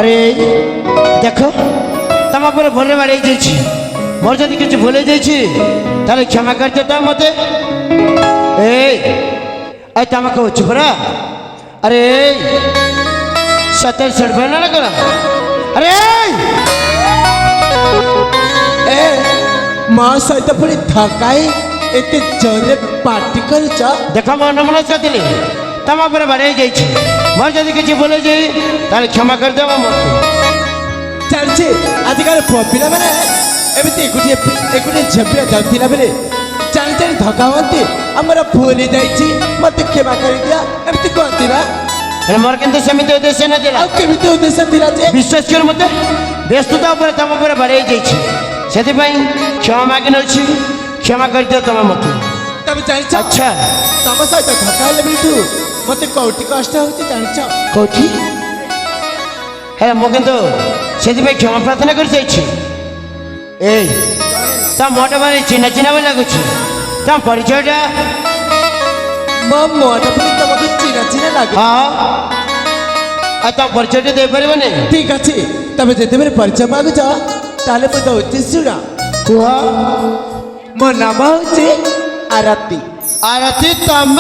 अरे देखो तुम पर भले बाड़े जाइए मोर जदि किसी भूले जाइए क्षमा कर देता मत तुम कह परा अरे सतर सड़बे ना लगा अरे माँ सहित पुणी थकाई एते जोरे पार्टी कर देख मन मनस्क थी तुम पर बाड़े जाइए मोर जदि किसी भूले जाइए क्षमा कर दे मत चलছে आजिकल पिला मैंने एमती एकुटे झपिया जाऊला बेले जानी जानी धक्का हमें आमर भूल जाइए मत क्षमा कर दिया एमती कहती ना मोर किंतु सेमिति उद्देश्य न दिला केमिति उद्देश्य दिला जे विश्वास कर मत व्यस्तता पर तुम पर बाड़े जाइए से क्षमा मागि नौछि क्षमा कर दियो तुम मत तब जानी अच्छा तुम सहित धक्का हेले बेलू मत कौटी कष्ट होची जानी कौटी है मु किंतु से क्षमा प्रार्थना कर मोटा बारे चिन्ह चिन्ह भी लगुच तुम परिचयटा मो मोटा पुणी तुमको चिन्ह चिन्ह लगे हाँ तुम परिचय दे पार ठीक अच्छे तब जिते परिचय मागुच ताले मुझे दौची शुण कह मो नाम हूँ आरती आरती तुम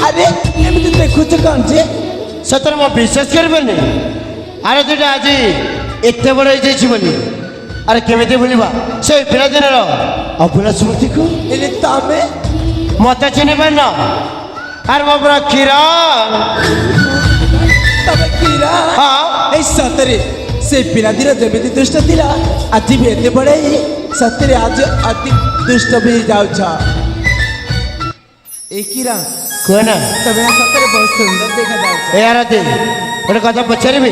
अरे एमती देखुच कौन से सतर मो विश्वास कर आरतीटा आज एत बड़ हो अरे केमी भूलवा से पिला दिन अभूला स्मृति को तमें मत चिन्ह पार अरे मो पूरा किरण तमें किरण हाँ सतरे से पिला दिन जमी दुष्ट थिला आज भी एत बड़े सतरे आज अति दुष्ट भी जाऊछ ए किरण कहना तमें सतरे बहुत सुंदर देखा जाऊछ ए आरती गोटे कथा पचारि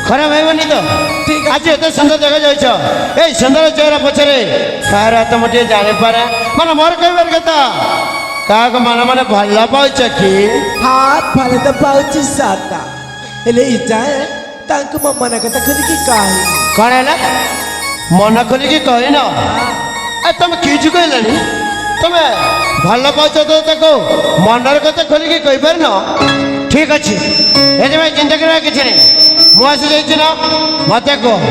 खराब होनी तो ठीक आज एत सुंदर देखा जाऊछ ए सुंदर चेहरा पचारे कार हाथ मुझे जानीपारे मन मोर कहबार कथा क्या मन मैंने भल पाच कि हाथ भले तो पाऊँ साता हेले जाए तांको मो मन कथा खोलिकी कही कौन है मन खोलिकी कहन तुम किचु कहलानी तुम भल पाच तो मनर कथा खोलिकी कहीपर न ठीक अच्छे ये चिंता कर कि नहीं मुझे जा मत कह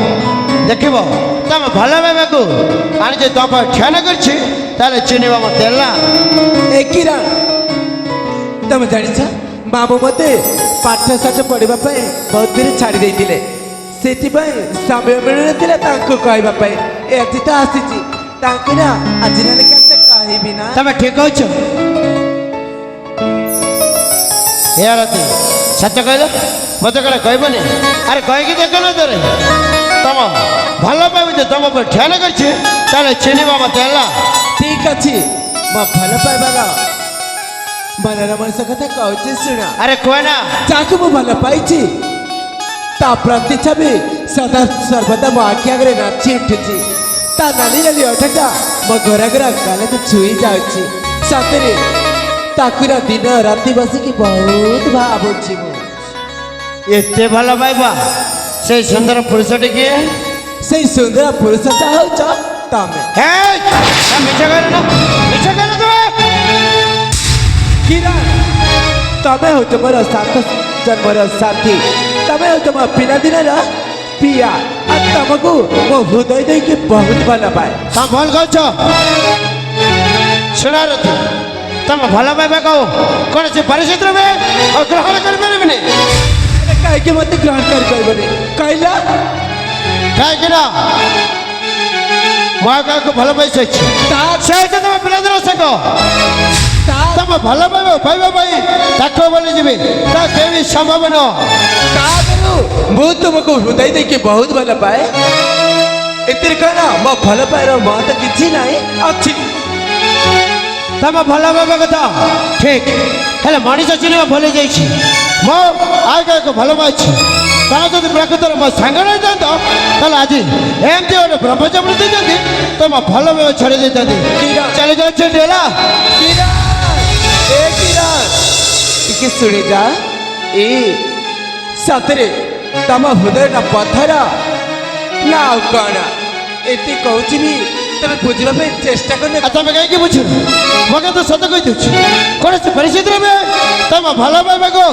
देख तुम भल पाइबा को आनी तुम ठियान कर चिन्हवा मत ए किरण तुम जानिछ बाबू मत पाठ साठ पढ़ा बहुत दिन छाड़ी देते समय मिलून कहवाई आज तो आसी ना आज ना कहबी ना तुम ठीक हो आरती सच कह मत कहे कहबनी अरे कहीकि देख न तोरे तुम भल पाइब तुम ठियान कर चिन्हवा मत ठीक अच्छे मो भल पाइबार मनर मनीष कथा कहूँ शुण अरे कहना जाके मु भल पाई प्रति छवि सदा सर्वदा मो आखि आगे नाची उठुची ता नाली नाली अठटा मो गोरा गोरा गाल को छुई जाऊँगी सतरे ताकुरा दिन राति बसिकी बहुत भावुची एत भल पाइबा से सुंदर पुरुष टे से सुंदर पुरुषटा हो तमें किरण तमें हो मोर सात जन्मर साथी तमें हो मो पिलादिन पिया तुमको मो हृदय देके बहुत भल पाए तुम भल कह शुणारती तुम भल पाइबा कहो कौन से परिचित में और ग्रहण कर कहीं मत ग्रहण कर कहला कहीं मुझे को भल पाई तुम पिला दिन सक तुम भल पाइब बोली जी के संभव न मु तुमको हृदय देके बहुत भल पाए इतने कहना मो भल पाएर मत तो किसी ना अच्छी तुम भल पाइबा कथा ठीक है मनीष चिन्ह भूली जाइए मो आगे भल पाई तुम जो प्रकृतर मो सांग नहीं था आज एमती गोटे ब्रह्मचर्य देते तुम भल पाइबा छाड़ी देते चली जाऊला टिके शुणी जा ए सतरे तम हृदय ना पत्थर ना कौन एति कहूँ भी ତମେ ବୁଝିବା ପାଇଁ ଚେଷ୍ଟା କରୁନ। ଆଉ ତମେ କାହିଁକି ବୁଝୁନ? ମତେ ତ ସତ କହିଦେଉଛି କୌଣସି ପରିସ୍ଥିତିରେ ବି ତମ ଭଲ ପାଇବାକୁ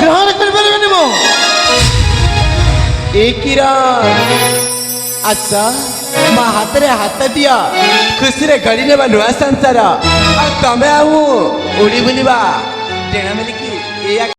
ଗ୍ରହଣ କରିପାରିବେନି ମୁଁ। ଏ କିରଣ ଆସ ମୋ ହାତରେ ହାତ ଦିଅ, ଖୁସିରେ ଗଢ଼ି ନେବା ନୂଆ ସଂସାର। ଆଉ ତମେ ଆଉ ଉଡ଼ି ବୁଲିବା ଟେଣା ମିଳିକି ଏଇଆ